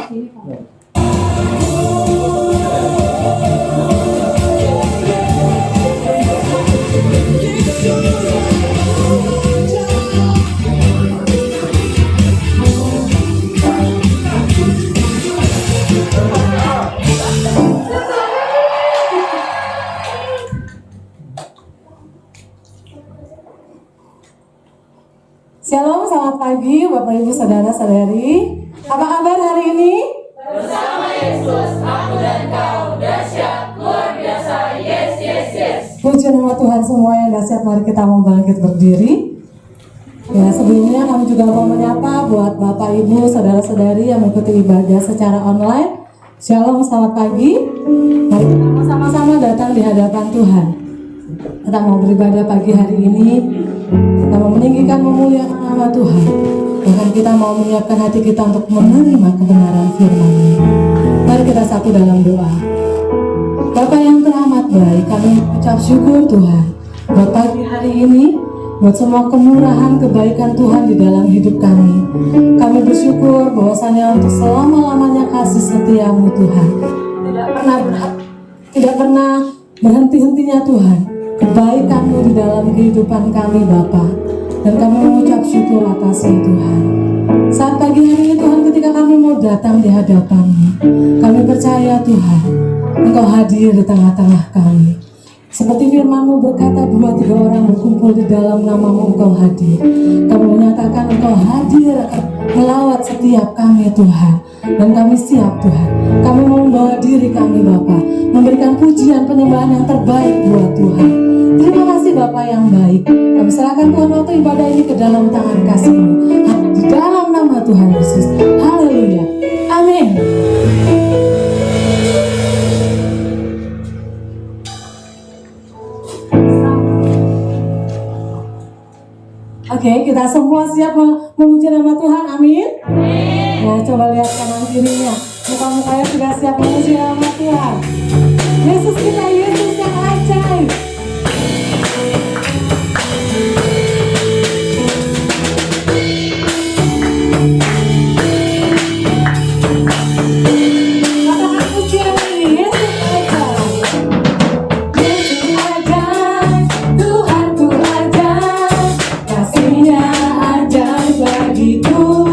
Shalom, selamat pagi Bapak Ibu Saudara-saudari. Apa kabar hari ini? Bersama Yesus, aku dan kau dahsyat, luar biasa, yes, yes, yes. Puji nama Tuhan semua yang dahsyat, mari kita mau bangkit berdiri. Ya, sebelumnya kami juga mau menyapa buat Bapak Ibu Saudara-saudari yang mengikuti ibadah secara online. Shalom, selamat pagi. Mari kita sama-sama datang di hadapan Tuhan. Kita mau beribadah pagi hari ini. Kita mau meninggikan, memuliakan nama Tuhan. Bahkan kita mau menyiapkan hati kita untuk menerima kebenaran firman-Nya. Mari kita satu dalam doa. Bapa yang teramat baik, kami ucap syukur Tuhan buat pagi hari ini, buat semua kemurahan kebaikan Tuhan di dalam hidup kami. Kami bersyukur bahwasanya untuk selama-lamanya kasih setiamu Tuhan tidak pernah berhenti-hentinya Tuhan. Kebaikan-Mu di dalam kehidupan kami Bapa, dan kami mengucap syukur atasnya Tuhan. Saat pagi hari ini Tuhan, ketika kami mau datang di hadapan-Mu, kami percaya Tuhan Engkau hadir di tengah-tengah kami. Seperti firman-Mu berkata, 2-3 orang berkumpul di dalam nama-Mu, Engkau hadir. Kami menyatakan Engkau hadir akan melawat setiap kami Tuhan. Dan kami siap Tuhan. Kami mau membawa diri kami Bapa, memberikan pujian penyembahan yang terbaik buat Tuhan. Terima kasih Bapa yang baik. Kami serahkan Tuhan waktu ibadah ini ke dalam tangan kasih-Mu. Di dalam nama Tuhan Yesus. Haleluya. Amin. Oke, kita semua siap memuji nama Tuhan. Amin. Nah, coba lihat kanan kirinya. Muka-mukanya sudah siap memuji nama Tuhan. Yesus kita, Yesus yang ajaib. Katakan pujian ini, Yesus ajaib. Yesus ajaib, Tuhanku ajaib, kasih-Nya ajaib bagiku.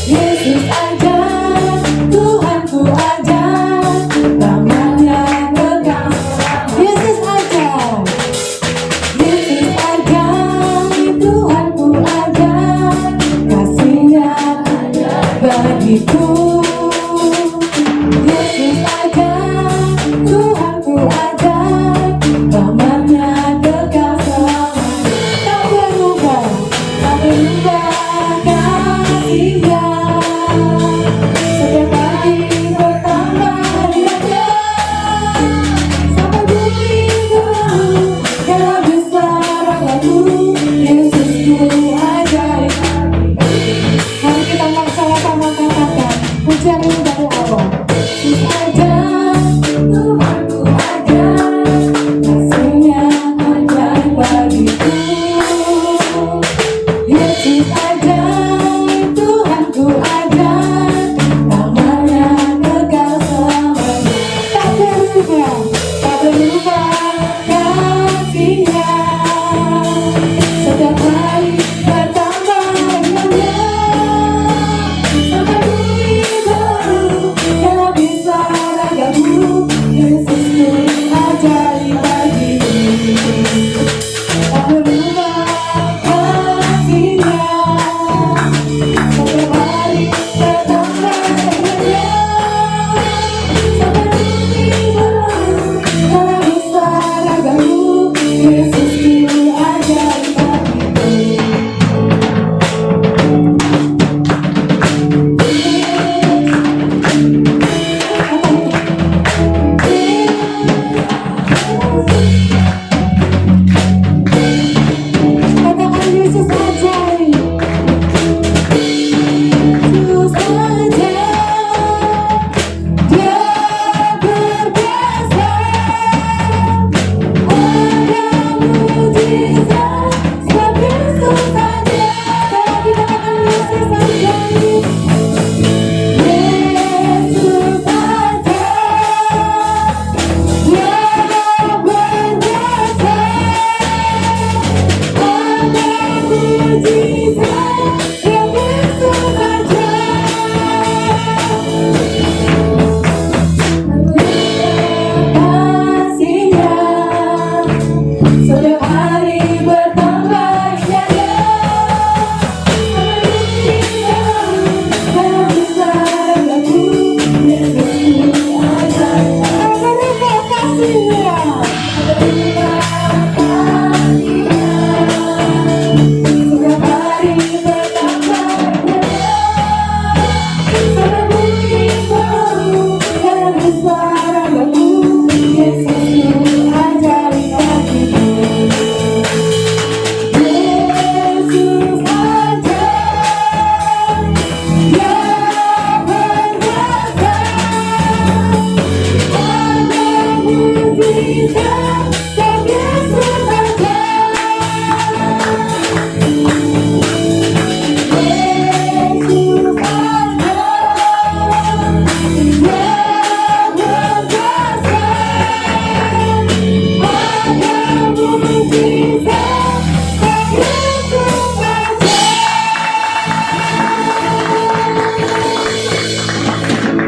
Yesus ajaib, Tuhanku ajaib, namanya dan Yesus aja. Yesus aja yang berkuasa, ada mujizat dan Yesus aja.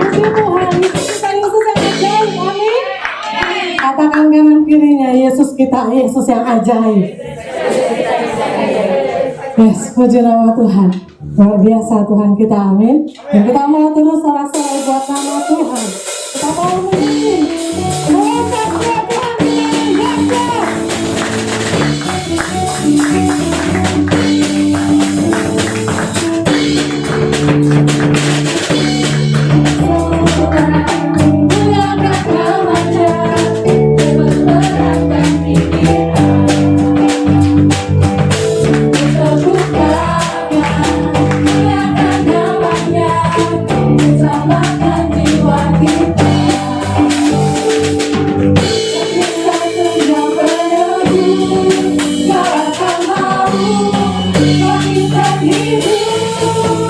Puji Tuhan, Yesus kita Yesus yang ajaib, amin. Katakan kanan kirinya, Yesus kita Yesus yang ajaib. Yes, puji nama Tuhan. Luar biasa Tuhan kita, amin. Dan kita mau terus sorak-sorai buat nama Tuhan. Kita mau menyanyi. Mengucap buat Tuhan kita yang hebat. Muliakan namanya, Berperangkan pikiran, muliakan namanya, selamatkan jiwa kita. Kita sedang menunggu, Kau akan mau bangkitkan hidup.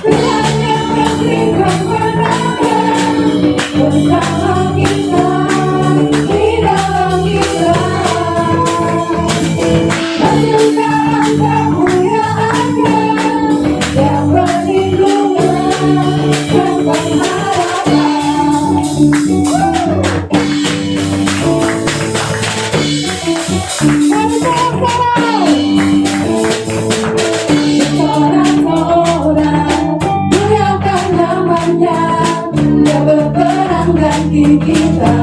Tuhan yang memberikan kemenangan bersama kita, di dalam kita. Menunjukkan kemuliaan-Nya yang perlindungan dan pengharapan. Kami sorak-sorai. Sorak-sorai, muliakan namanya, Dia berperang ganti kita.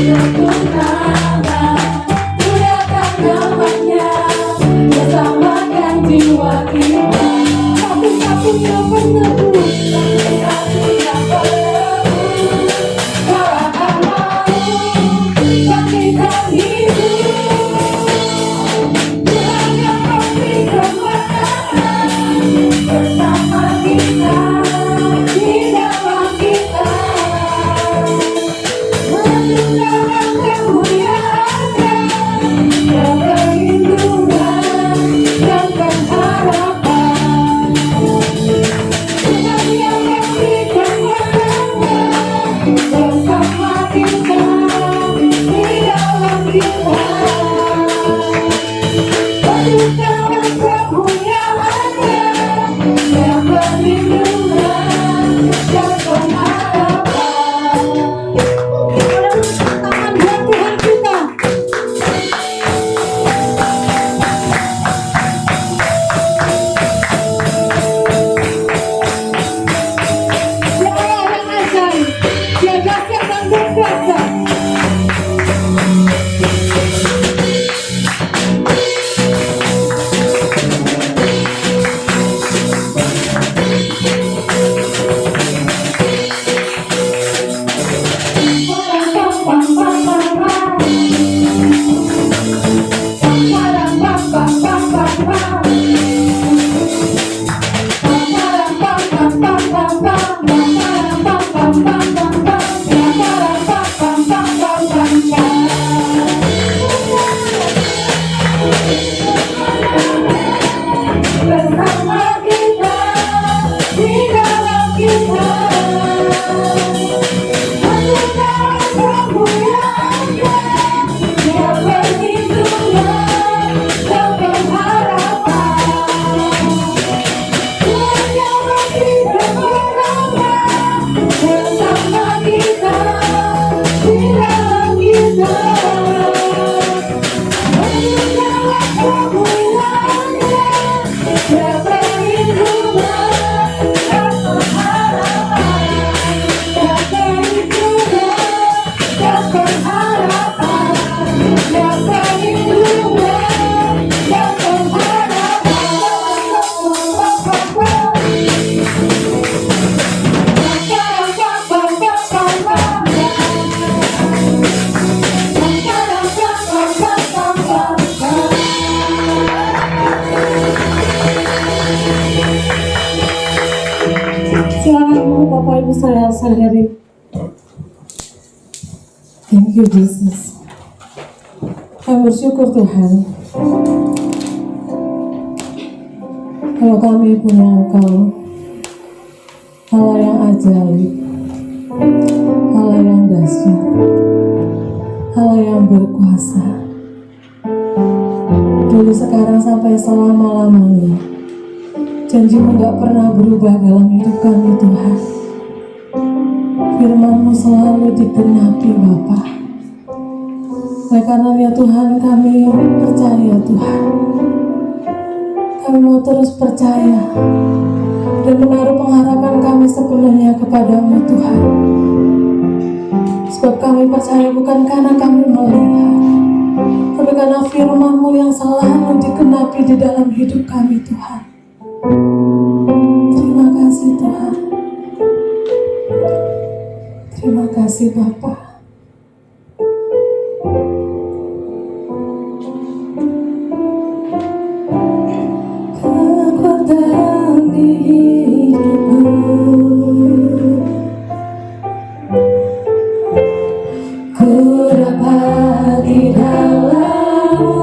Satu nama, muliakan namanya, bersamakan jiwa kita. Satu-satunya penebus, satu-satunya penebus. Kau akan mau bangkitkan hidup. Tuhan yang memberikan kemenangan bersama kita, di dalam kita. Menunjukkan kemuliaan-Nya yang perlindungan dan pengharapan. Tuhan yang memberikan kemenangan bersama kita, di dalam kita. Menunjukkan kemuliaan-Nya yang perlindungan dan pengharapan. Tangan buat Tuhan kita. Dia Allah yang ajaib, Dia dahsyat dan berkuasa. Bersama kita, di dalam kita. Menunjukkan kemuliaan-Nya yang perlindungan dan pengharapan. Tuhan yang memberikan kemenangan bersama kita, di dalam kita. Menunjukkan kemuliaan-Nya yang perlindungan dan pengharapan. Yang perlindungan dan pengharapan. Yang perlindungan dan Silakan Bapak Ibu saudara-saudari. Thank you Jesus. Kami bersyukur Tuhan kalau kami punya Engkau, Allah yang ajaib, Allah yang dahsyat, Allah yang berkuasa, dulu sekarang sampai selama-lamanya. Janji-Mu gak pernah berubah dalam hidup kami Tuhan. Firman-Mu selalu digenapi Bapa. Oleh karenanya Tuhan, kami percaya Tuhan. Kami mau terus percaya dan menaruh pengharapan kami sepenuhnya kepada-Mu Tuhan. Sebab kami percaya bukan karena kami melihat, tapi karena firman-Mu yang selalu digenapi di dalam hidup kami Tuhan. Terima kasih Tuhan. Terima kasih Bapa. Kekuatan di hidupku, ku dapat di dalam-Mu.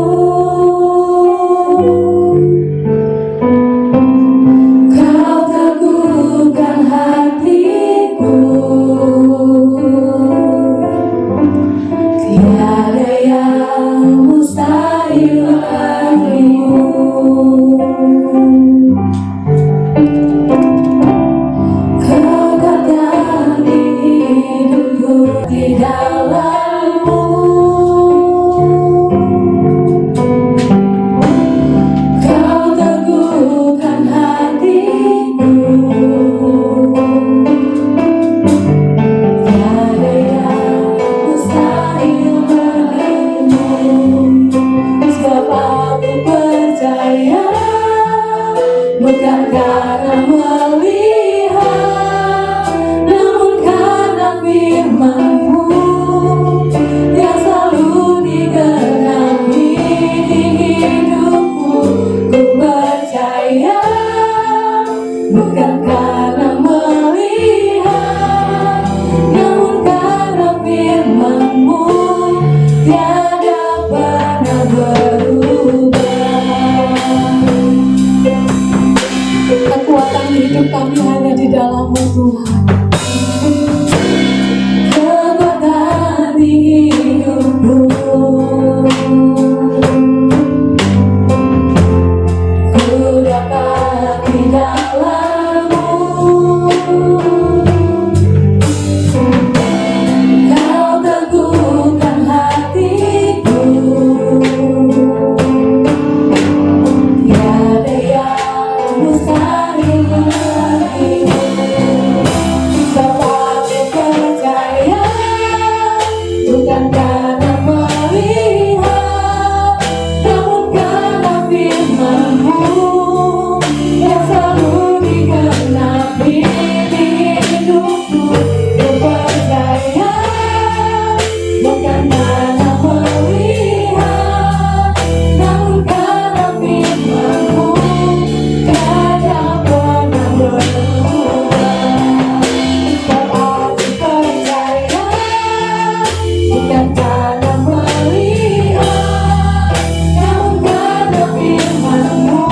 Kau teguhkan hatiku, tiada yang mustahil bagimu. Kekuatan di hidupku di dalam-Mu. Kau teguhkan hatiku, tiada yang mustahil bagimu. Sebab aku percaya bukan karena melihat, namun karena firman-Mu yang selalu digenapi di hidupku. Ku percaya bukan karena melihat, namun karena firman-Mu tiada pernah berubah. Kekuatan hidup kami hanya di dalam-Mu Tuhan. Kekuatan di hidupku, ku dapat di dalam-Mu. Kau teguhkan hatiku, tiada yang mustahil bagimu. Sebab aku percaya bukan karena melihat, namun karena firman-Mu yang selalu digenapi di hidupku. Ku percaya bukan karena melihat, namun karena firman-Mu tiada pernah berubah. Sebab aku percaya bukan karena melihat, namun karena firman-Mu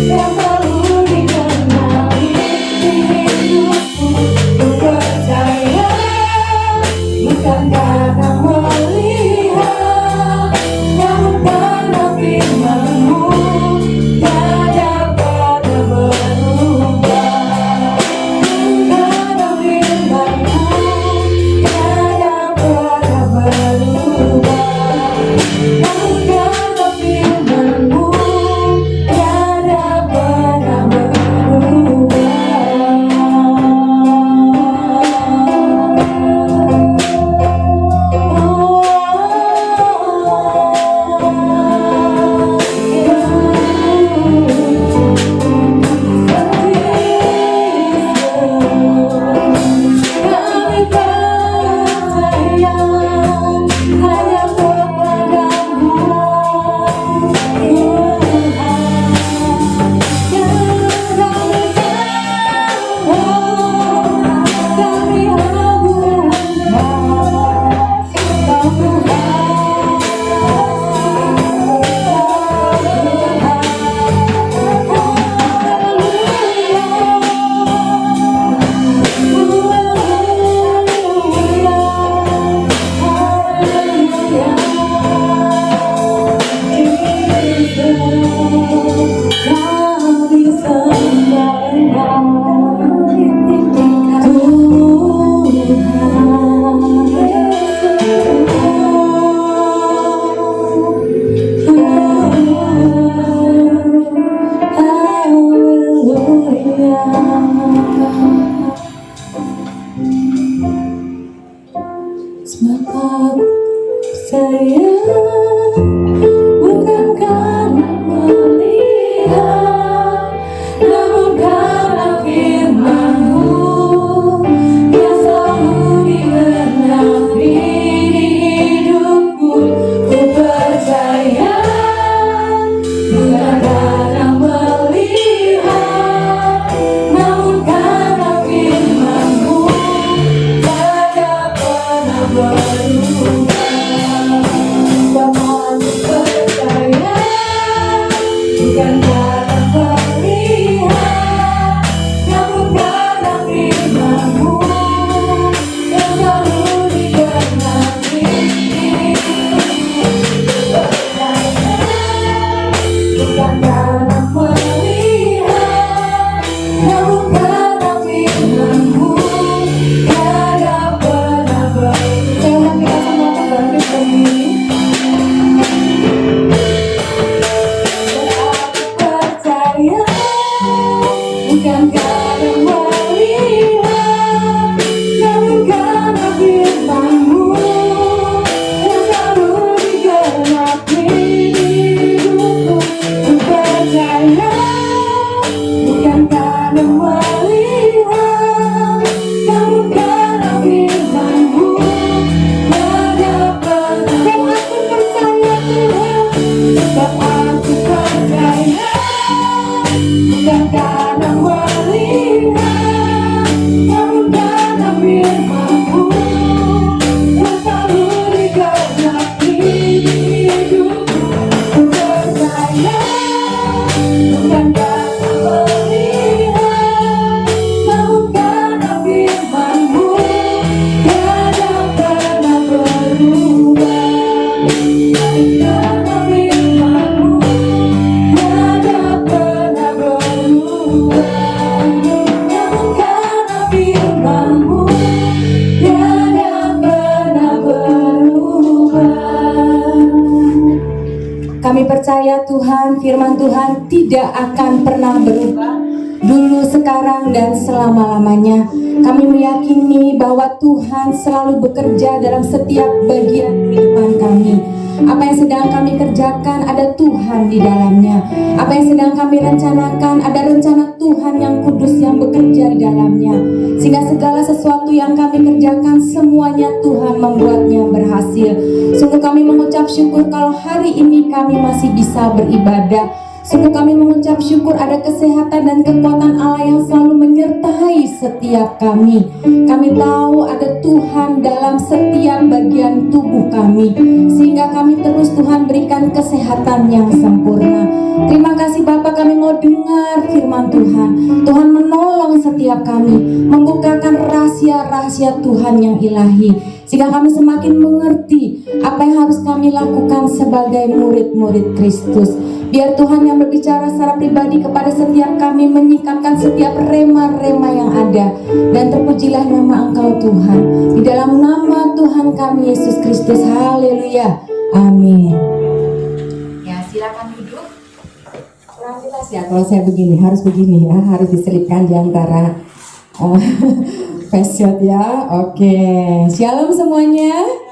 yang selalu digenapi di hidupku. Ku percaya bukan karena melihat, namun karena firman-Mu tiada pernah berubah. Karena firman-Mu tiada pernah berubah. Namun karena firman-Mu tiada pernah berubah. Oh, percaya bukan karena melihat, namun karena firman-Mu yang selalu digenapi di hidupku. Ku percaya bukan karena melihat, namun karena firman-Mu tak pernah berubah. Bapa, ku percaya bukan karena melihat, namun karena firman-Mu yang selalu digenapi. Bukan karena melihat, namun karena firman-Mu tiada pernah berubah. Saya kita semua kembali berdiri. Aku percaya bukan karena melihat, namun karena firman-Mu yang selalu digenapi di hidupku. Ku percaya bukan karena melihat, namun karena firman-Mu tiada pernah. Dan aku percaya Tuhan, sebab aku percaya bukan karena melihat, namun karena firman-Mu yang selalu digenapi di hidupku. Ku percaya bukan karena melihat, namun karena firman-Mu tiada pernah berubah. Karena firman-Mu tiada pernah berubah. Namun karena firman-Mu tiada pernah berubah. Kami percaya Tuhan, firman Tuhan tidak akan pernah berubah, dulu, sekarang, dan selama-lamanya. Kami meyakini bahwa Tuhan selalu bekerja dalam setiap bagian kehidupan kami. Apa yang sedang kami kerjakan, ada Tuhan di dalamnya. Apa yang sedang kami rencanakan, ada rencana Tuhan yang kudus yang bekerja di dalamnya. Sehingga segala sesuatu yang kami kerjakan, semuanya Tuhan membuatnya berhasil. Sungguh kami mengucap syukur kalau hari ini kami masih bisa beribadah. Sungguh kami mengucap syukur ada kesehatan dan kekuatan Allah yang selalu menyertai setiap kami. Kami tahu ada Tuhan dalam setiap bagian tubuh kami, sehingga kami terus Tuhan berikan kesehatan yang sempurna. Terima kasih Bapa, kami mau dengar firman Tuhan. Tuhan menolong setiap kami, membukakan rahasia-rahasia Tuhan yang ilahi, sehingga kami semakin mengerti apa yang harus kami lakukan sebagai murid-murid Kristus. Biar Tuhan yang berbicara secara pribadi kepada setiap kami, menyingkapkan setiap rema-rema yang ada. Dan terpujilah nama Engkau Tuhan, di dalam nama Tuhan kami Yesus Kristus. Haleluya, amin. Ya, silakan duduk. Kurang jelas ya kalau saya begini, harus begini ya, harus diselipkan di antara face shot ya. Oke, shalom semuanya.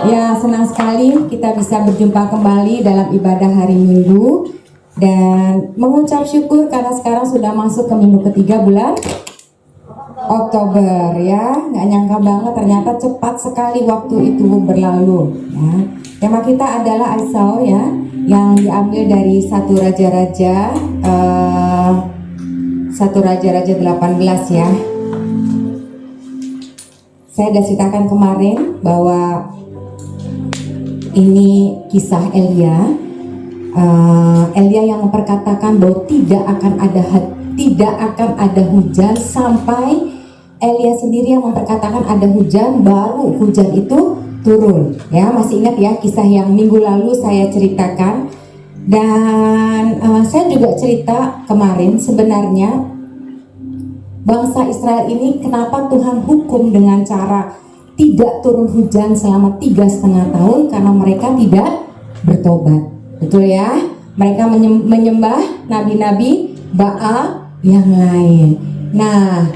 Ya, senang sekali kita bisa berjumpa kembali dalam ibadah hari Minggu dan mengucap syukur karena sekarang sudah masuk ke minggu ketiga bulan Oktober ya. Nggak nyangka banget, ternyata cepat sekali waktu itu berlalu ya. Tema kita adalah Esau ya, yang diambil dari 1 Raja-Raja 18 ya. Saya sudah ceritakan kemarin bahwa ini kisah Elia. Elia yang memperkatakan bahwa tidak akan ada hujan sampai Elia sendiri yang memperkatakan ada hujan, baru hujan itu turun. Ya, masih ingat ya kisah yang minggu lalu saya ceritakan. Dan saya juga cerita kemarin sebenarnya bangsa Israel ini kenapa Tuhan hukum dengan cara tidak turun hujan selama 3,5 tahun, karena mereka tidak bertobat. Betul ya? Mereka menyembah nabi-nabi Baal yang lain. Nah,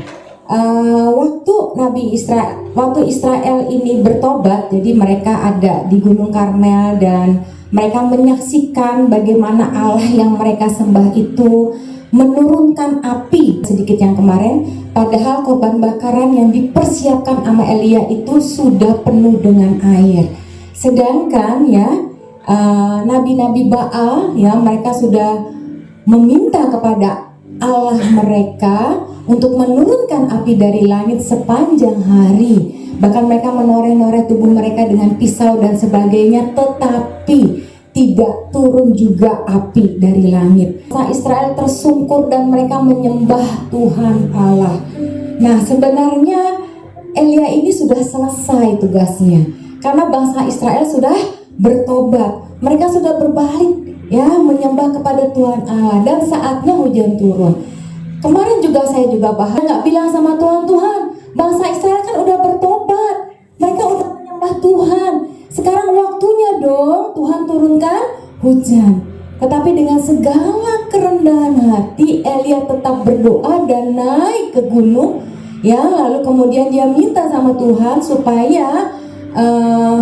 waktu Israel ini bertobat, jadi mereka ada di Gunung Karmel dan mereka menyaksikan bagaimana Allah yang mereka sembah itu menurunkan api sedikit yang kemarin, padahal korban bakaran yang dipersiapkan sama Elia itu sudah penuh dengan air. Sedangkan ya nabi-nabi Baal ya, mereka sudah meminta kepada Allah mereka untuk menurunkan api dari langit sepanjang hari. Bahkan mereka menoreh-noreh tubuh mereka dengan pisau dan sebagainya, tetapi tidak turun juga api dari langit. Bangsa Israel tersungkur dan mereka menyembah Tuhan Allah. Nah, sebenarnya Elia ini sudah selesai tugasnya, karena bangsa Israel sudah bertobat. Mereka sudah berbalik ya, menyembah kepada Tuhan Allah, dan saatnya hujan turun. Kemarin juga saya bahas, nggak bilang sama Tuhan, bangsa Israel kan udah bertobat, mereka udah menyembah Tuhan. Sekarang waktunya dong Tuhan turunkan hujan. Tetapi dengan segala kerendahan hati, Elia tetap berdoa dan naik ke gunung. Ya, lalu kemudian dia minta sama Tuhan supaya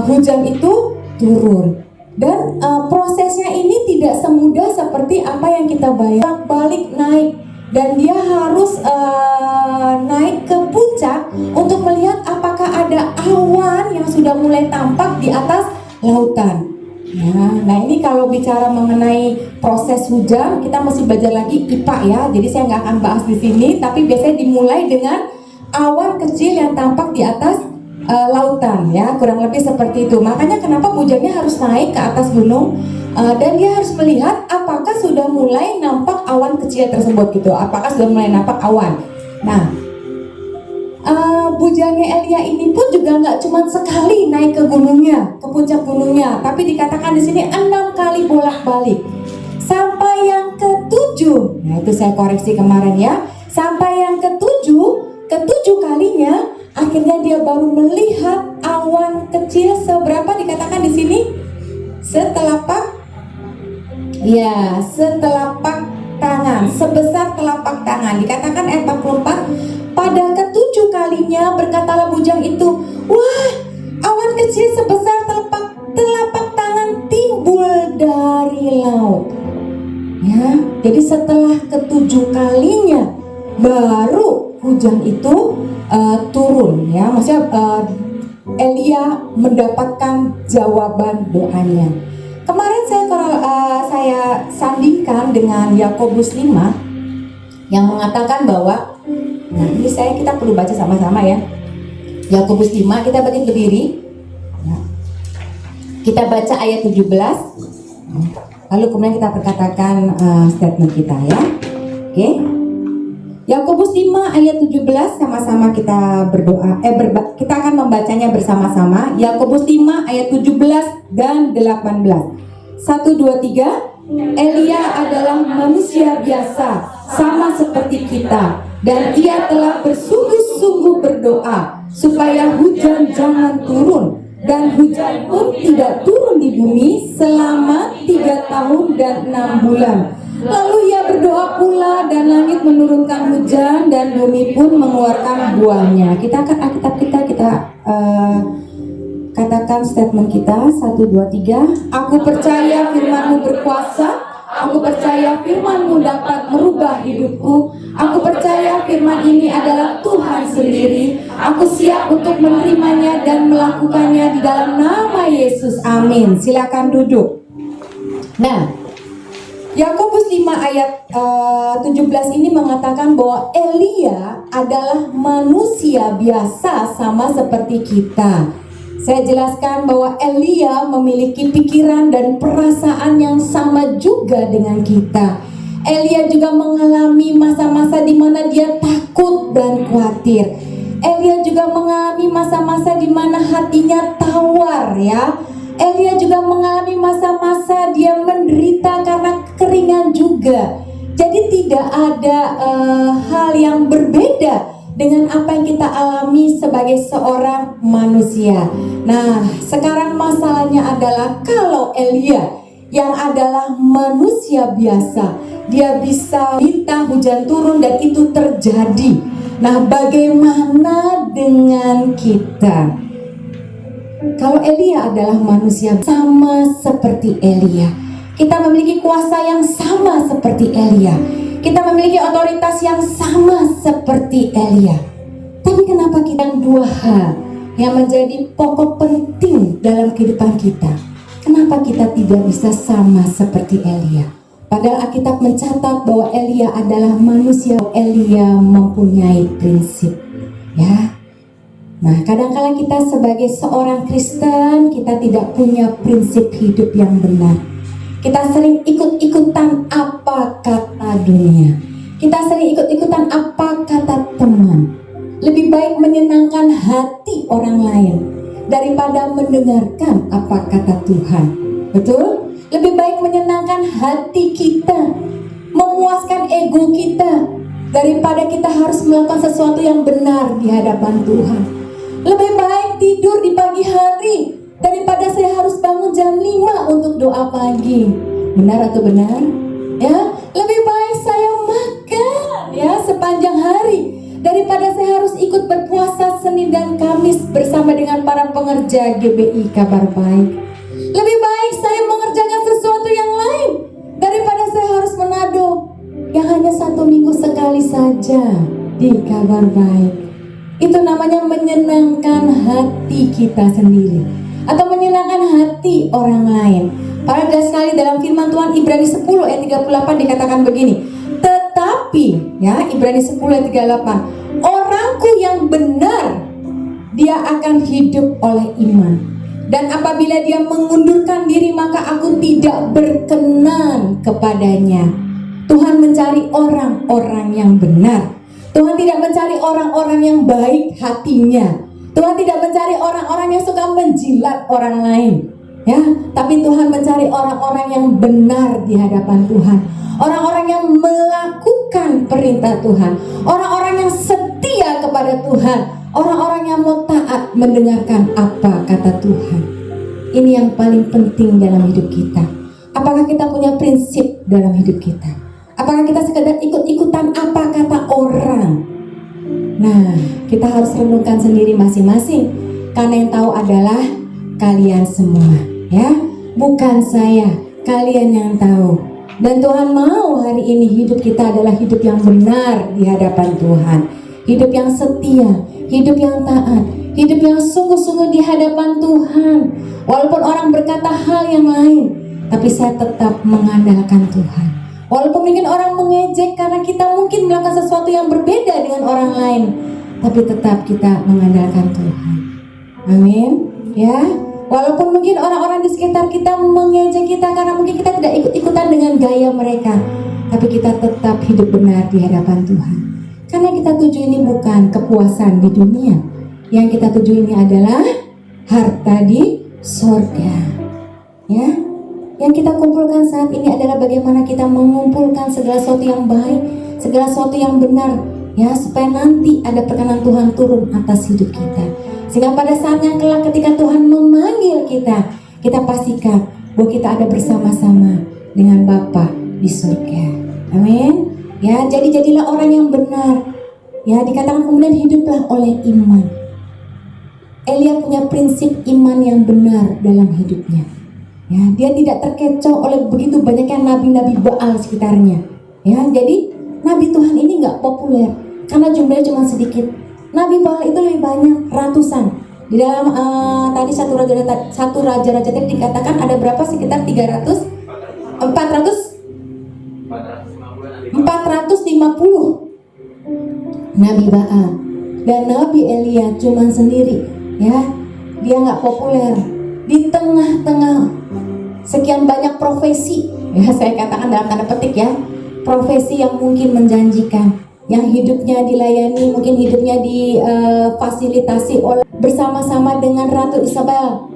hujan itu turun. Dan prosesnya ini tidak semudah seperti apa yang kita bayangkan. Balik naik, dan dia harus naik ke puncak untuk melihat apakah ada awan yang sudah mulai tampak di atas lautan. Ya, nah ini kalau bicara mengenai proses hujan, kita masih belajar lagi IPA ya. Jadi saya nggak akan bahas di sini, tapi biasanya dimulai dengan awan kecil yang tampak di atas lautan ya, kurang lebih seperti itu. Makanya kenapa hujannya harus naik ke atas gunung, dan dia harus melihat apakah sudah mulai nampak awan kecil tersebut gitu, apakah sudah mulai nampak awan. Nah, bujangnya Elia ini pun juga nggak cuma sekali naik ke gunungnya, ke puncak gunungnya, tapi dikatakan di sini 6 kali bolak-balik sampai yang ketujuh. Nah, itu saya koreksi kemarin ya, sampai yang ketujuh kalinya akhirnya dia baru melihat awan kecil seberapa, dikatakan di sini setelapak, ya setelapak tangan, sebesar telapak tangan. Dikatakan ayat 44, pada ketujuh kalinya berkatalah bujang itu, wah, awan kecil sebesar telapak tangan timbul dari laut. Ya, jadi setelah ketujuh kalinya baru hujan itu turun ya, maksudnya Elia mendapatkan jawaban doanya. Kemarin saya sandingkan dengan Yakobus 5 yang mengatakan bahwa, nah ini kita perlu baca sama-sama ya. Yakobus 5, kita berdiri. Nah, kita baca ayat 17. Lalu kemudian kita perkatakan statement kita ya. Oke. Yakobus 5 ayat 17, sama-sama kita berdoa, kita akan membacanya bersama-sama. Yakobus 5 ayat 17 dan 18. 1, 2, 3. Elia adalah manusia biasa, sama seperti kita, dan ia telah bersungguh-sungguh berdoa supaya hujan jangan turun, dan hujan pun tidak turun di bumi selama 3 tahun dan 6 bulan. Lalu ia berdoa pula, dan langit menurunkan hujan, dan bumi pun mengeluarkan buahnya. Kita akan Alkitab kita katakan statement kita. 1, 2, 3. Aku percaya firman-Mu berkuasa. Aku percaya firman-Mu dapat merubah hidupku. Aku percaya firman ini adalah Tuhan sendiri. Aku siap untuk menerimanya dan melakukannya di dalam nama Yesus. Amin. Silakan duduk. Nah, Yakobus 5 ayat 17 ini mengatakan bahwa Elia adalah manusia biasa, sama seperti kita. Saya jelaskan bahwa Elia memiliki pikiran dan perasaan yang sama juga dengan kita. Elia juga mengalami masa-masa di mana dia takut dan khawatir. Elia juga mengalami masa-masa di mana hatinya tawar ya. Elia juga mengalami masa-masa dia menderita karena kekeringan juga. Jadi tidak ada hal yang berbeda dengan apa yang kita alami sebagai seorang manusia. Nah, sekarang masalahnya adalah kalau Elia yang adalah manusia biasa, dia bisa minta hujan turun dan itu terjadi. Nah, bagaimana dengan kita? Kalau Elia adalah manusia sama seperti Elia, kita memiliki kuasa yang sama seperti Elia, kita memiliki otoritas yang sama seperti Elia. Tapi kenapa kita dua hal yang menjadi pokok penting dalam kehidupan kita? Kenapa kita tidak bisa sama seperti Elia? Padahal Alkitab mencatat bahwa Elia adalah manusia. Elia mempunyai prinsip, ya. Nah, kadang-kala kita sebagai seorang Kristen, kita tidak punya prinsip hidup yang benar. Kita sering ikut-ikutan apa kata dunia. Kita sering ikut-ikutan apa kata teman. Lebih baik menyenangkan hati orang lain daripada mendengarkan apa kata Tuhan. Betul? Lebih baik menyenangkan hati kita, memuaskan ego kita, daripada kita harus melakukan sesuatu yang benar di hadapan Tuhan. Lebih baik tidur di pagi hari daripada saya harus bangun jam 5 untuk doa pagi. Benar atau benar? Ya, lebih baik saya makan ya sepanjang hari daripada saya harus ikut berpuasa Senin dan Kamis bersama dengan para pengerja GBI Kabar Baik. Lebih baik saya mengerjakan sesuatu yang lain daripada saya harus menado yang hanya 1 minggu sekali saja di Kabar Baik. Itu namanya menyenangkan hati kita sendiri atau menyenangkan hati orang lain. Padahal jelas sekali dalam firman Tuhan Ibrani 10 ayat 38 dikatakan begini. Tetapi ya, Ibrani 10 ayat 38, orangku yang benar dia akan hidup oleh iman. Dan apabila dia mengundurkan diri maka aku tidak berkenan kepadanya. Tuhan mencari orang-orang yang benar. Tuhan tidak mencari orang-orang yang baik hatinya. Tuhan tidak mencari orang-orang yang suka menjilat orang lain, ya. Tapi Tuhan mencari orang-orang yang benar di hadapan Tuhan. Orang-orang yang melakukan perintah Tuhan. Orang-orang yang setia kepada Tuhan. Orang-orang yang mau taat mendengarkan apa kata Tuhan. Ini yang paling penting dalam hidup kita. Apakah kita punya prinsip dalam hidup kita? Apakah kita sekedar ikut-ikutan apa kata orang? Nah, kita harus renungkan sendiri masing-masing. Karena yang tahu adalah kalian semua, ya. Bukan saya, kalian yang tahu. Dan Tuhan mau hari ini hidup kita adalah hidup yang benar di hadapan Tuhan. Hidup yang setia, hidup yang taat, hidup yang sungguh-sungguh di hadapan Tuhan. Walaupun orang berkata hal yang lain, tapi saya tetap mengandalkan Tuhan. Walaupun mungkin orang mengejek karena kita mungkin melakukan sesuatu yang berbeda dengan orang lain, tapi tetap kita mengandalkan Tuhan. Amin. Ya. Walaupun mungkin orang-orang di sekitar kita mengejek kita karena mungkin kita tidak ikut-ikutan dengan gaya mereka, tapi kita tetap hidup benar di hadapan Tuhan. Karena kita tuju ini bukan kepuasan di dunia. Yang kita tuju ini adalah harta di surga. Ya. Yang kita kumpulkan saat ini adalah bagaimana kita mengumpulkan segala sesuatu yang baik, segala sesuatu yang benar, ya, supaya nanti ada perkenan Tuhan turun atas hidup kita. Sehingga pada saatnya kelak ketika Tuhan memanggil kita, kita pastikan bahwa kita ada bersama-sama dengan Bapa di surga. Amin. Ya, jadilah orang yang benar. Ya, dikatakan kemudian hiduplah oleh iman. Elia punya prinsip iman yang benar dalam hidupnya. Ya, dia tidak terkecoh oleh begitu banyaknya nabi-nabi Baal sekitarnya. Ya, jadi nabi Tuhan ini nggak populer karena jumlahnya cuma sedikit. Nabi Baal itu lebih banyak, ratusan. Di dalam tadi satu raja-raja tadi dikatakan ada berapa? Sekitar 450 nabi Baal. Dan Nabi Elia cuma sendiri. Ya, dia nggak populer di tengah-tengah sekian banyak profesi, ya saya katakan dalam tanda petik ya, profesi yang mungkin menjanjikan, yang hidupnya dilayani, mungkin hidupnya difasilitasi oleh bersama-sama dengan Ratu Isabel.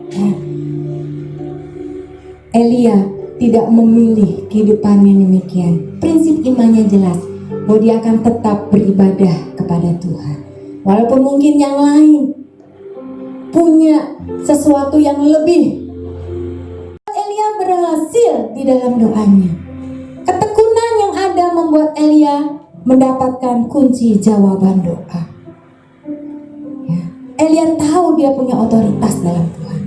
Elia tidak memilih kehidupan yang demikian. Prinsip imannya jelas bahwa dia akan tetap beribadah kepada Tuhan, walaupun mungkin yang lain punya sesuatu yang lebih. Elia berhasil di dalam doanya. Ketekunan yang ada membuat Elia mendapatkan kunci jawaban doa. Ya. Elia tahu dia punya otoritas dalam Tuhan.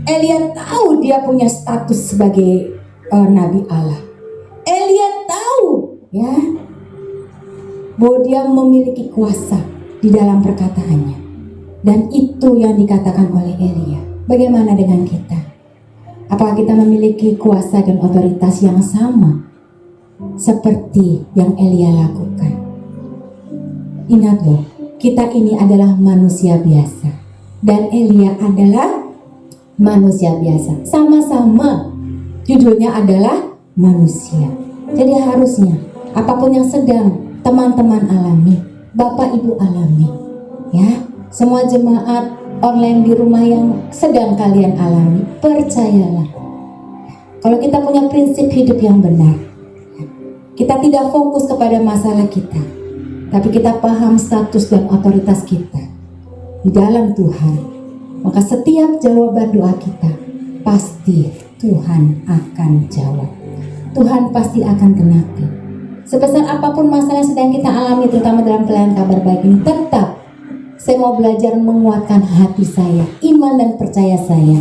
Elia tahu dia punya status sebagai nabi Allah. Elia tahu ya bahwa dia memiliki kuasa di dalam perkataannya. Dan itu yang dikatakan oleh Elia. Bagaimana dengan kita? Apakah kita memiliki kuasa dan otoritas yang sama seperti yang Elia lakukan? Ingat loh, kita ini adalah manusia biasa dan Elia adalah manusia biasa. Sama-sama judulnya adalah manusia. Jadi harusnya apapun yang sedang teman-teman alami, Bapak Ibu alami, ya, semua jemaat online di rumah yang sedang kalian alami, percayalah, kalau kita punya prinsip hidup yang benar, kita tidak fokus kepada masalah kita, tapi kita paham status dan otoritas kita di dalam Tuhan, maka setiap jawaban doa kita pasti Tuhan akan jawab. Tuhan pasti akan genapi. Sebesar apapun masalah yang sedang kita alami, terutama dalam pelayanan kabar baik ini, tetap saya mau belajar menguatkan hati saya, iman dan percaya saya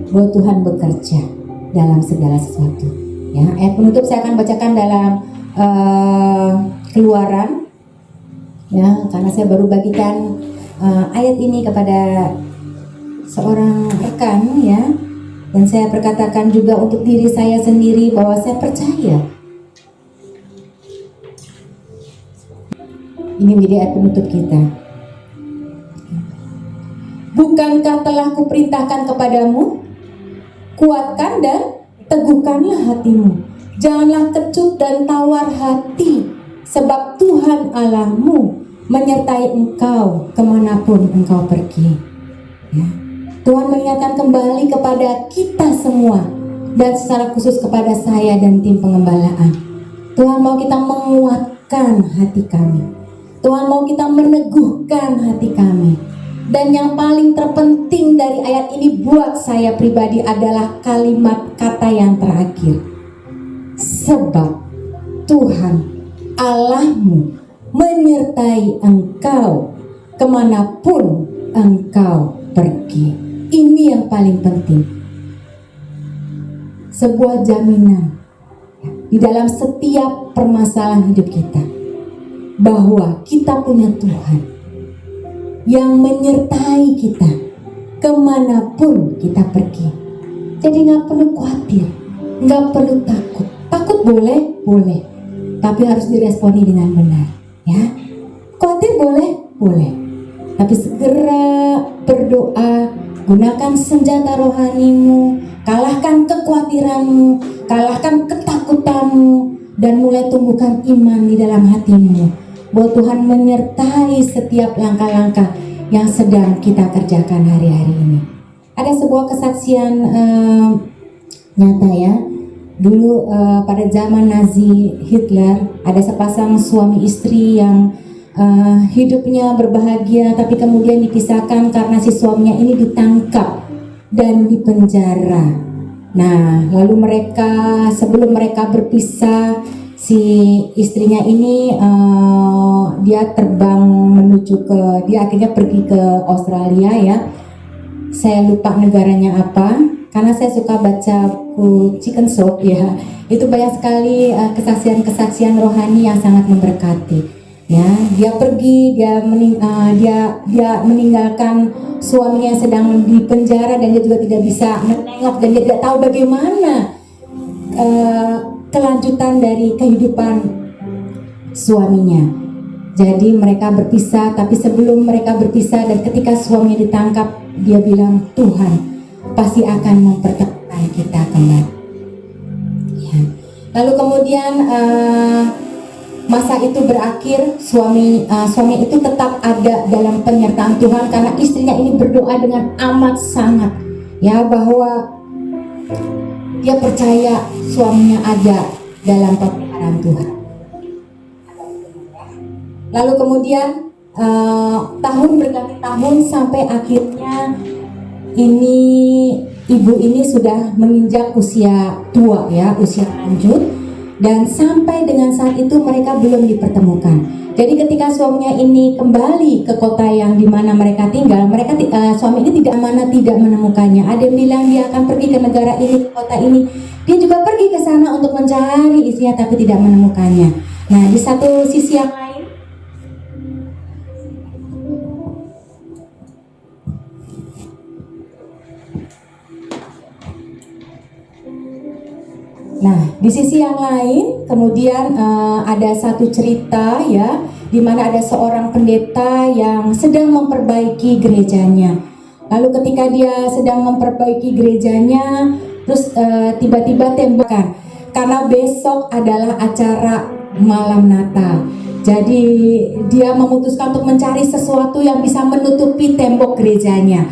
bahwa Tuhan bekerja dalam segala sesuatu. Ya, ayat penutup saya akan bacakan dalam Keluaran, ya, karena saya baru bagikan ayat ini kepada seorang rekan, ya, dan saya perkatakan juga untuk diri saya sendiri bahwa saya percaya ini menjadi ayat penutup kita. Bukankah telah kuperintahkan kepadamu, kuatkan dan teguhkanlah hatimu, janganlah kecut dan tawar hati, sebab Tuhan Allahmu menyertai engkau kemanapun engkau pergi. Ya. Tuhan mengingatkan kembali kepada kita semua dan secara khusus kepada saya dan tim pengembalaan. Tuhan mau kita menguatkan hati kami. Tuhan mau kita meneguhkan hati kami. Dan yang paling terpenting dari ayat ini buat saya pribadi adalah kalimat kata yang terakhir. Sebab Tuhan Allahmu menyertai engkau kemanapun engkau pergi. Ini yang paling penting. Sebuah jaminan di dalam setiap permasalahan hidup kita, bahwa kita punya Tuhan yang menyertai kita kemanapun kita pergi. Jadi gak perlu khawatir, gak perlu takut. Takut boleh, tapi harus diresponi dengan benar, ya. Khawatir boleh, tapi segera berdoa, gunakan senjata rohanimu, kalahkan kekhawatiranmu, kalahkan ketakutanmu, dan mulai tumbuhkan iman di dalam hatimu bahwa Tuhan menyertai setiap langkah-langkah yang sedang kita kerjakan hari-hari ini. Ada sebuah kesaksian nyata, ya. Dulu pada zaman Nazi Hitler, ada sepasang suami istri yang hidupnya berbahagia, tapi kemudian dipisahkan karena si suaminya ini ditangkap dan dipenjara. Nah, lalu mereka, sebelum mereka berpisah, si istrinya ini dia terbang menuju dia akhirnya pergi ke Australia, ya. Saya lupa negaranya apa, karena saya suka baca buku Chicken Soup, ya. Itu banyak sekali kesaksian-kesaksian rohani yang sangat memberkati, ya. Dia pergi, dia meninggalkan suaminya yang sedang di penjara, dan dia juga tidak bisa menengok, dan dia tidak tahu bagaimana kelanjutan dari kehidupan suaminya. Jadi mereka berpisah, tapi sebelum mereka berpisah dan ketika suaminya ditangkap, dia bilang, Tuhan pasti akan mempertemukan kita kembali, ya. Lalu kemudian masa itu berakhir, suami itu tetap ada dalam penyertaan Tuhan karena istrinya ini berdoa dengan amat sangat, ya, bahwa dia percaya suaminya ada dalam pemeliharaan Tuhan. Lalu kemudian tahun berganti tahun sampai akhirnya ini ibu ini sudah menginjak usia tua, ya, usia lanjut, dan sampai dengan saat itu mereka belum dipertemukan. Jadi ketika suaminya ini kembali ke kota yang dimana mereka tinggal, suami ini tidak menemukannya. Ada yang bilang dia akan pergi ke negara ini, ke kota ini. Dia juga pergi ke sana untuk mencari istrinya tapi tidak menemukannya. Nah, di satu sisi yang lain, kemudian ada satu cerita ya, di mana ada seorang pendeta yang sedang memperbaiki gerejanya. Lalu ketika dia sedang memperbaiki gerejanya, terus tiba-tiba tembakan karena besok adalah acara malam Natal. Jadi dia memutuskan untuk mencari sesuatu yang bisa menutupi tembok gerejanya.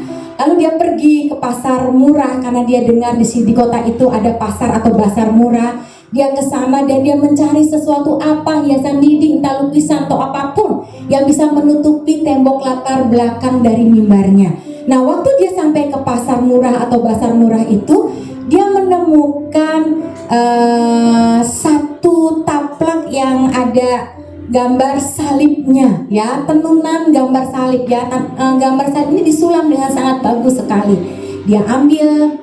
Lalu dia pergi ke pasar murah karena dia dengar di kota itu ada pasar atau bazar murah. Dia ke sana dan dia mencari sesuatu, apa hiasan dinding, entah lukisan atau apapun yang bisa menutupi tembok latar belakang dari mimbarnya. Nah, waktu dia sampai ke pasar murah atau bazar murah itu, dia menemukan satu taplak yang ada gambar salibnya, ya, tenunan gambar salib, ya. Gambar salib ini disulam dengan sangat bagus sekali. Dia ambil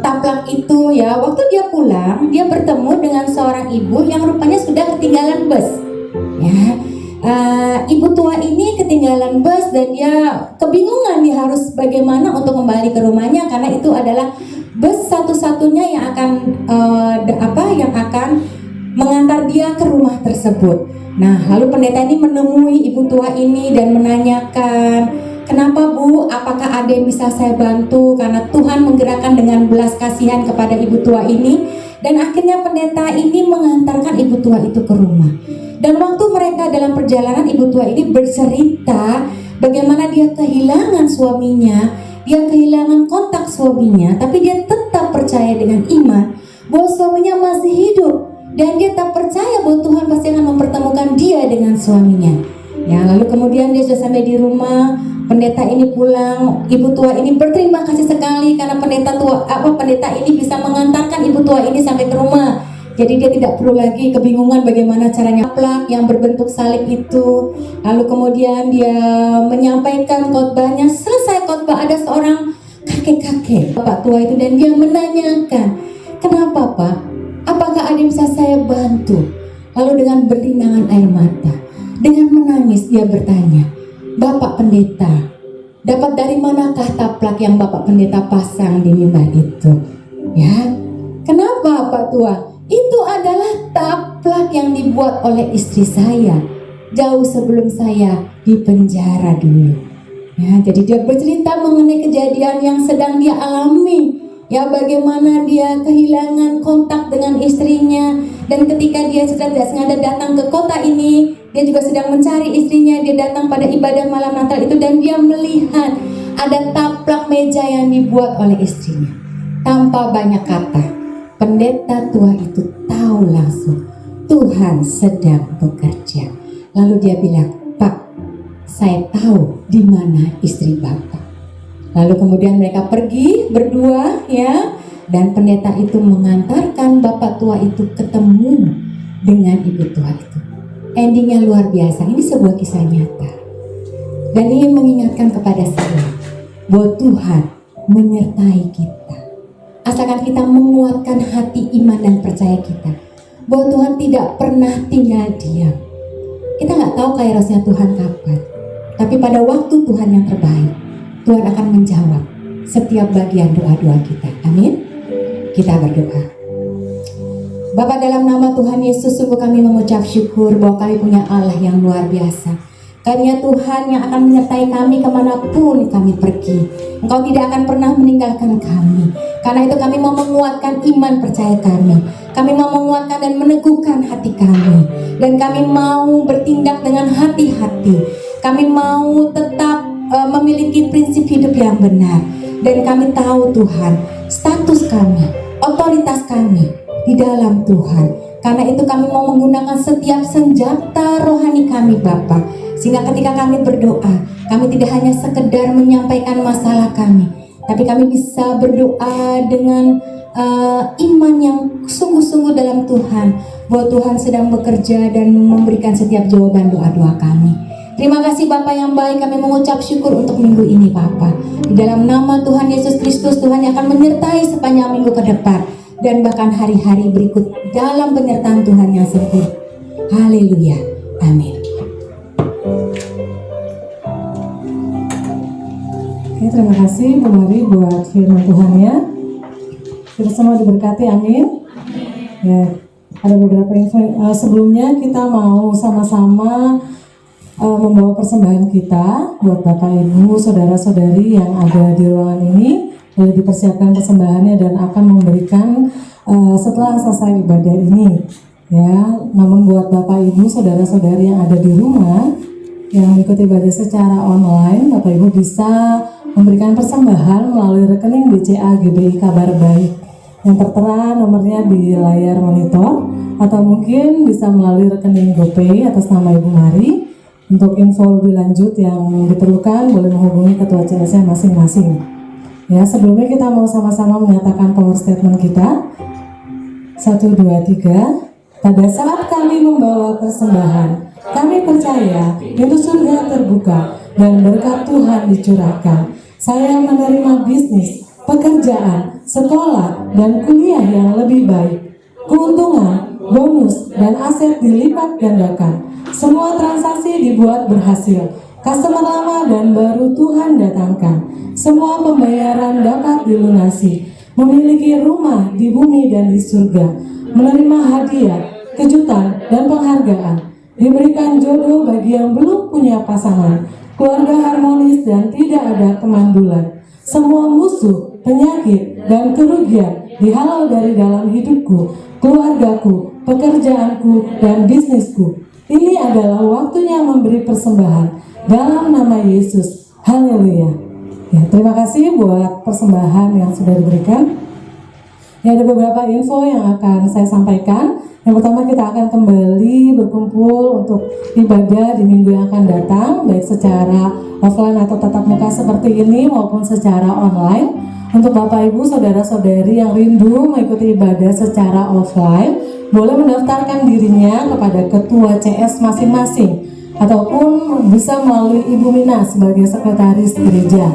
taplak itu, ya. Waktu dia pulang, dia bertemu dengan seorang ibu yang rupanya sudah ketinggalan bus, ya. Ibu tua ini ketinggalan bus dan dia kebingungan dia harus bagaimana untuk kembali ke rumahnya karena itu adalah bus satu-satunya yang akan mengantar dia ke rumah tersebut. Nah, lalu pendeta ini menemui ibu tua ini dan menanyakan, "Kenapa Bu? Apakah ada yang bisa saya bantu?" Karena Tuhan menggerakkan dengan belas kasihan kepada ibu tua ini. Dan akhirnya pendeta ini mengantarkan ibu tua itu ke rumah. Dan waktu mereka dalam perjalanan, ibu tua ini bercerita bagaimana dia kehilangan suaminya, dia kehilangan kontak suaminya, tapi dia tetap percaya dengan iman bahwa suaminya masih hidup. Dan dia tak percaya bahwa Tuhan pasti akan mempertemukan dia dengan suaminya. Ya, lalu kemudian dia sudah sampai di rumah, pendeta ini pulang, ibu tua ini berterima kasih sekali karena pendeta ini bisa mengantarkan ibu tua ini sampai ke rumah. Jadi dia tidak perlu lagi kebingungan bagaimana caranya taplak yang berbentuk salib itu. Lalu kemudian dia menyampaikan khotbahnya. Selesai khotbah ada seorang kakek-kakek, bapak tua itu, dan dia menanyakan, "Kenapa Pak? Apakah ada yang bisa saya bantu?" Lalu dengan berlinangan air mata, dengan menangis dia bertanya, "Bapak pendeta, dapat dari manakah taplak yang Bapak pendeta pasang di mimbar itu?" Ya, kenapa Pak tua? Itu adalah taplak yang dibuat oleh istri saya jauh sebelum saya di penjara dulu. Ya, jadi dia bercerita mengenai kejadian yang sedang dia alami. Ya, bagaimana dia kehilangan kontak dengan istrinya, dan ketika dia sudah tidak sengaja datang ke kota ini, dia juga sedang mencari istrinya. Dia datang pada ibadah malam Natal itu dan dia melihat ada taplak meja yang dibuat oleh istrinya. Tanpa banyak kata, pendeta tua itu tahu langsung Tuhan sedang bekerja. Lalu dia bilang, "Pak, saya tahu di mana istri Bapak." Lalu kemudian mereka pergi berdua, ya, dan pendeta itu mengantarkan bapak tua itu ketemu dengan ibu tua itu. Endingnya luar biasa. Ini sebuah kisah nyata dan ingin mengingatkan kepada saya bahwa Tuhan menyertai kita asalkan kita menguatkan hati iman dan percaya kita bahwa Tuhan tidak pernah tinggal diam. Kita nggak tahu kairosnya Tuhan kapan, tapi pada waktu Tuhan yang terbaik, Tuhan akan menjawab setiap bagian doa-doa kita. Amin. Kita berdoa. Bapa, dalam nama Tuhan Yesus, sungguh kami mengucap syukur bahwa kami punya Allah yang luar biasa. Kami Tuhan yang akan menyertai kami kemanapun kami pergi. Engkau tidak akan pernah meninggalkan kami. Karena itu kami mau menguatkan iman percaya kami. Kami mau menguatkan dan meneguhkan hati kami. Dan kami mau bertindak dengan hati-hati. Kami mau tetap memiliki prinsip hidup yang benar. Dan kami tahu Tuhan, status kami, otoritas kami di dalam Tuhan. Karena itu kami mau menggunakan setiap senjata rohani kami Bapa, sehingga ketika kami berdoa, kami tidak hanya sekedar menyampaikan masalah kami, tapi kami bisa berdoa dengan iman yang sungguh-sungguh dalam Tuhan, bahwa Tuhan sedang bekerja dan memberikan setiap jawaban doa-doa kami. Terima kasih Bapa yang baik, kami mengucap syukur untuk minggu ini Bapa. Di dalam nama Tuhan Yesus Kristus, Tuhan yang akan menyertai sepanjang minggu ke depan dan bahkan hari-hari berikut dalam penyertaan Tuhan yang sempurna. Haleluya. Amin. Oke, terima kasih Bu Mari buat firman Tuhannya. Kita semua diberkati, amin. Ya, ada beberapa info. Sebelumnya kita mau sama-sama membawa persembahan kita buat Bapak Ibu, Saudara-saudari yang ada di ruangan ini. Boleh dipersiapkan persembahannya dan akan memberikan setelah selesai ibadah ini. Ya, namun buat Bapak Ibu, Saudara-saudari yang ada di rumah yang mengikuti ibadah secara online, Bapak Ibu bisa memberikan persembahan melalui rekening BCA GBI Kabar Baik yang tertera nomornya di layar monitor, atau mungkin bisa melalui rekening GoPay atas nama Ibu Mari. Untuk info lebih lanjut yang diperlukan boleh menghubungi ketua CS-nya masing-masing. Ya, sebelumnya kita mau sama-sama menyatakan power statement kita. 1, 2, 3. Pada saat kami membawa persembahan, kami percaya pintu surga terbuka dan berkat Tuhan dicurahkan. Saya menerima bisnis, pekerjaan, sekolah, dan kuliah yang lebih baik. Keuntungan, bonus, dan aset dilipat gandakan. Semua transaksi dibuat berhasil. Customer lama dan baru Tuhan datangkan. Semua pembayaran dapat dilunasi. Memiliki rumah di bumi dan di surga. Menerima hadiah, kejutan, dan penghargaan. Diberikan jodoh bagi yang belum punya pasangan. Keluarga harmonis dan tidak ada kemandulan. Semua musuh, penyakit, dan kerugian dihalau dari dalam hidupku, keluargaku, pekerjaanku, dan bisnisku. Ini adalah waktunya memberi persembahan dalam nama Yesus. Haleluya. Ya, terima kasih buat persembahan yang sudah diberikan. Ya, ada beberapa info yang akan saya sampaikan. Yang pertama, kita akan kembali berkumpul untuk ibadah di minggu yang akan datang, baik secara offline atau tatap muka seperti ini maupun secara online. Untuk Bapak Ibu, Saudara-saudari yang rindu mengikuti ibadah secara offline, boleh mendaftarkan dirinya kepada ketua CS masing-masing ataupun bisa melalui Ibu Mina sebagai sekretaris gereja.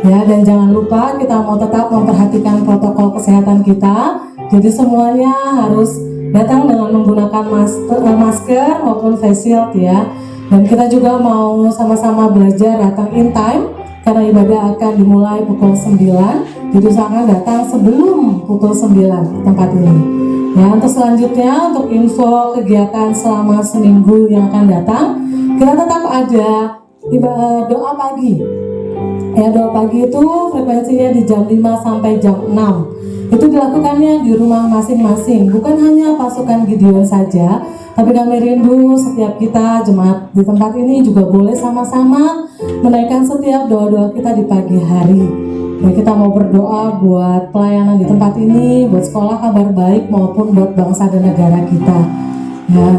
Ya, dan jangan lupa kita mau tetap memperhatikan protokol kesehatan kita. Jadi semuanya harus datang dengan menggunakan masker maupun face shield ya. Dan kita juga mau sama-sama belajar datang in time karena ibadah akan dimulai pukul 9. Jadi usahakan datang sebelum pukul 9 di tempat ini. Ya, untuk selanjutnya, untuk info kegiatan selama seminggu yang akan datang, kita tetap ada doa pagi. Ya, doa pagi itu frekuensinya di jam 5 sampai jam 6. Itu dilakukannya di rumah masing-masing, bukan hanya pasukan Gideon saja, tapi kami rindu setiap kita jemaat di tempat ini juga boleh sama-sama menaikkan setiap doa-doa kita di pagi hari. Ya, kita mau berdoa buat pelayanan di tempat ini, buat sekolah Kabar Baik maupun buat bangsa dan negara kita. Ya,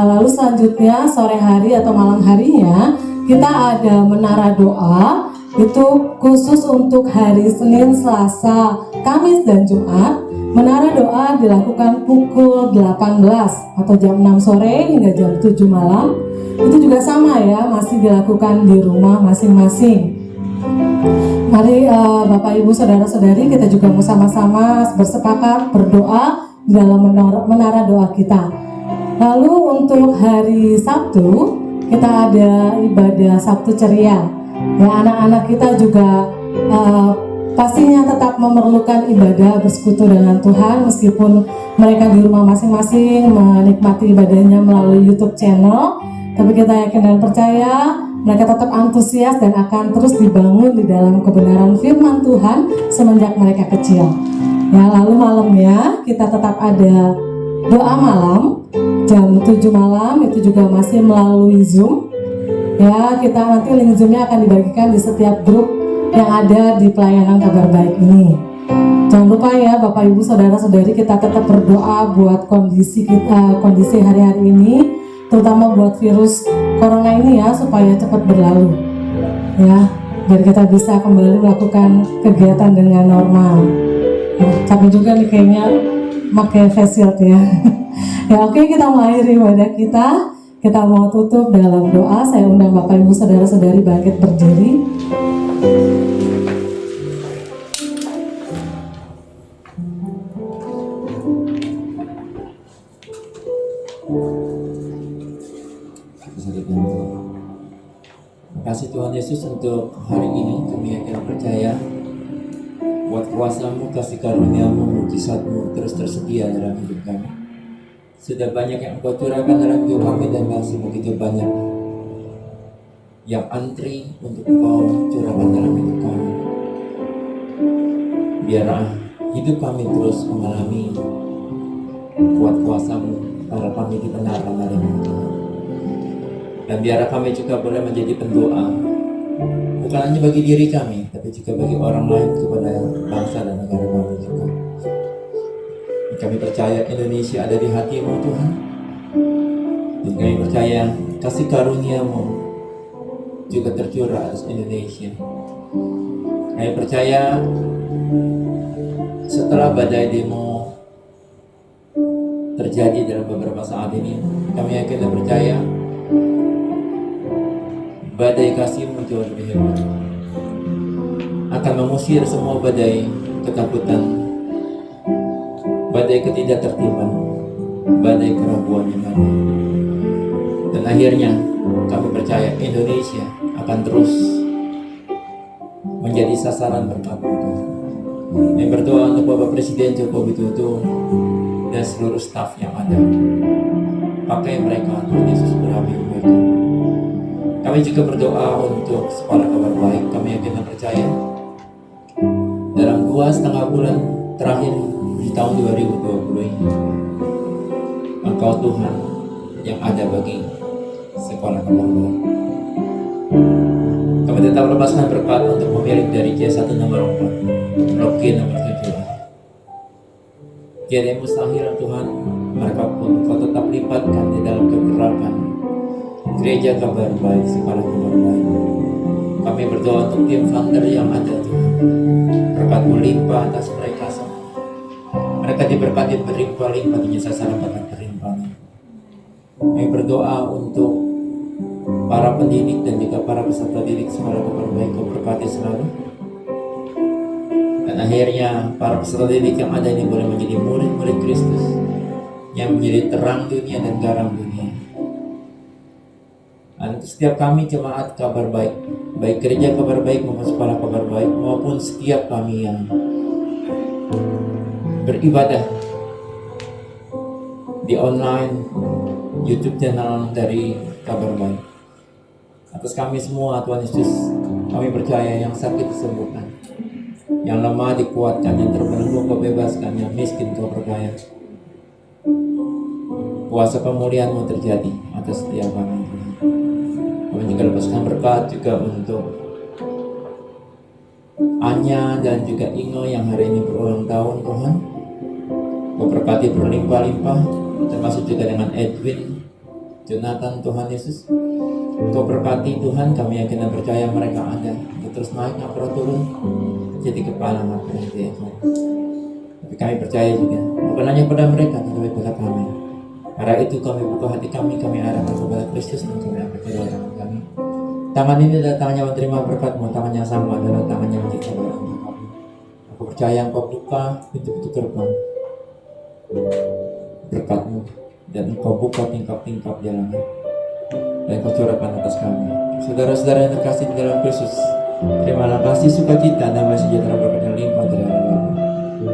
lalu selanjutnya sore hari atau malam harinya kita ada menara doa. Itu khusus untuk hari Senin, Selasa, Kamis, dan Jumat. Menara doa dilakukan pukul 18 atau jam 6 sore hingga jam 7 malam. Itu juga sama ya, masih dilakukan di rumah masing-masing. Mari Bapak Ibu Saudara-saudari, kita juga mau sama-sama bersepakat berdoa di dalam menara doa kita. Lalu untuk hari Sabtu kita ada ibadah Sabtu ceria. Ya, anak-anak kita juga pastinya tetap memerlukan ibadah bersekutu dengan Tuhan meskipun mereka di rumah masing-masing menikmati ibadahnya melalui YouTube channel. Tapi kita yakin dan percaya mereka tetap antusias dan akan terus dibangun di dalam kebenaran firman Tuhan semenjak mereka kecil. Ya, lalu malamnya kita tetap ada doa malam jam 7 malam, itu juga masih melalui Zoom. Ya, kita nanti link Zoom-nya akan dibagikan di setiap grup yang ada di pelayanan Kabar Baik ini. Jangan lupa ya Bapak Ibu Saudara-saudari, kita tetap berdoa buat kondisi kita, kondisi hari-hari ini, terutama buat virus corona ini ya, supaya cepat berlalu ya, biar kita bisa kembali melakukan kegiatan dengan normal. Capek juga nih kayaknya pakai face shield ya. Ya oke, kita mau akhiri ibadah kita. Kita mau tutup dalam doa. Saya undang Bapak Ibu Saudara-saudari bangkit berdiri. Terima kasih Tuhan Yesus untuk hari ini. Kami yakin percaya buat kuasa-Mu, kasih karunia-Mu, mujizat-Mu terus tersedia dalam hidup kami. Sudah banyak yang Engkau curahkan dalam hidup kami dan masih begitu banyak yang antri untuk Engkau curahkan dalam hidup kami. Biarlah hidup kami terus mengalami kuat kuasa-Mu, para kami dibenarkan dari Tuhan. Dan biarlah kami juga boleh menjadi pendoa, bukan hanya bagi diri kami, tapi juga bagi orang lain, kepada bangsa dan negara kami juga. Kami percaya Indonesia ada di hati-Mu Tuhan. Dan kami percaya kasih karunia-Mu juga tercurah atas Indonesia. Kami percaya setelah badai demo terjadi dalam beberapa saat ini, kami yakin dan percaya badai kasih-Mu jauh lebih hebat, akan mengusir semua badai ketakutan, badai ketidaktertiban, badai keraguan yang ada. Dan akhirnya kami percaya Indonesia akan terus menjadi sasaran berkat-Mu. Kami berdoa untuk Bapak Presiden Joko Widodo dan seluruh staf yang ada. Pakai mereka, Tuhan Yesus, berhabis mereka. Kami juga berdoa untuk Sekolah Kabar Baik. Kami yakin dan percaya dalam 2,5 bulan terakhir di tahun 2020 ini, Engkau Tuhan yang ada bagi Sekolah Kabar Baik. Kami tetap lepaskan berkat untuk pemilik dari C1 nomor 4, Blok G nomor 7. Tiada yang mustahil Tuhan, mereka pun Kau tetap lipatkan di dalam kegerakan Gereja Kabar Baik, Sekolah Kabar Baik. Kami berdoa untuk tim founder yang ada Tuhan, berkat-Mu limpah atas mereka semua. Mereka diberkati berlimpah-limpah di sasaran berkat berlimpah. Kami berdoa untuk para pendidik dan juga para peserta didik Sekolah Kabar Baik, Kau berkati selalu. Dan akhirnya para peserta didik yang ada ini boleh menjadi murid-murid Kristus yang menjadi terang dunia dan garam dunia. Dan untuk setiap kami jemaat Kabar Baik, baik Gereja Kabar Baik maupun Sekolah Kabar Baik, maupun setiap kami yang beribadah di online YouTube channel dari Kabar Baik. Atas kami semua Tuhan Yesus, kami percaya yang sakit disembuhkan, yang lemah dikuatkan, yang terbelenggu Kau bebaskan, yang miskin Kau perkaya. Kuasa pemulihan-Mu terjadi atas setiap kami. Kami juga lepaskan berkat juga untuk Anya dan juga Ingo yang hari ini berulang tahun Tuhan. Kau berkati berlimpah-limpah, termasuk juga dengan Edwin, Jonathan, Tuhan Yesus. Kau berkati Tuhan, kami yakin dan percaya mereka ada. Kau terus naik, ngapura turun, jadi kepala ngapura jadi ekor. Tapi kami percaya juga, bukan hanya pada mereka, tetapi pada kami. Karena itu kami buka hati kami arahkan kepada Kristus dan kami angkat kedua tangan kami. Tangan ini adalah tangan yang menerima berkat-Mu, tangan yang sama adalah tangan yang mencipta berkat kami. Aku percaya Engkau buka pintu-pintu gerbang berkat-Mu, dan Engkau buka tingkap-tingkap jalanan, dan Engkau curahkan atas kami. Saudara-saudara yang terkasih di dalam Kristus, terimalah kasih sukacita dan sejahtera berkat yang limpah dari Allah.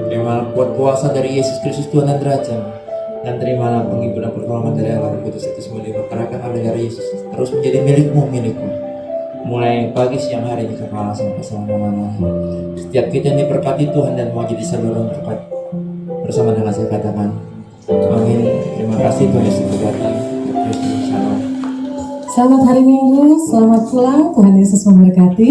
Terimalah kuat kuasa dari Yesus Kristus Tuhan dan Raja. Dan terimalah penghiburan pertolongan dari Allah Kudus itu semua diberkatakan oleh dari Yesus terus menjadi milikmu, mulai pagi siang hari di kekal sampai selama-lamanya. Setiap kita yang diberkati Tuhan dan mau jadi saluran berkat bersama dengan saya katakan amin. Terima kasih Tuhan Yesus berkati. Shalom. Selamat hari Minggu, selamat pulang, Tuhan Yesus memberkati.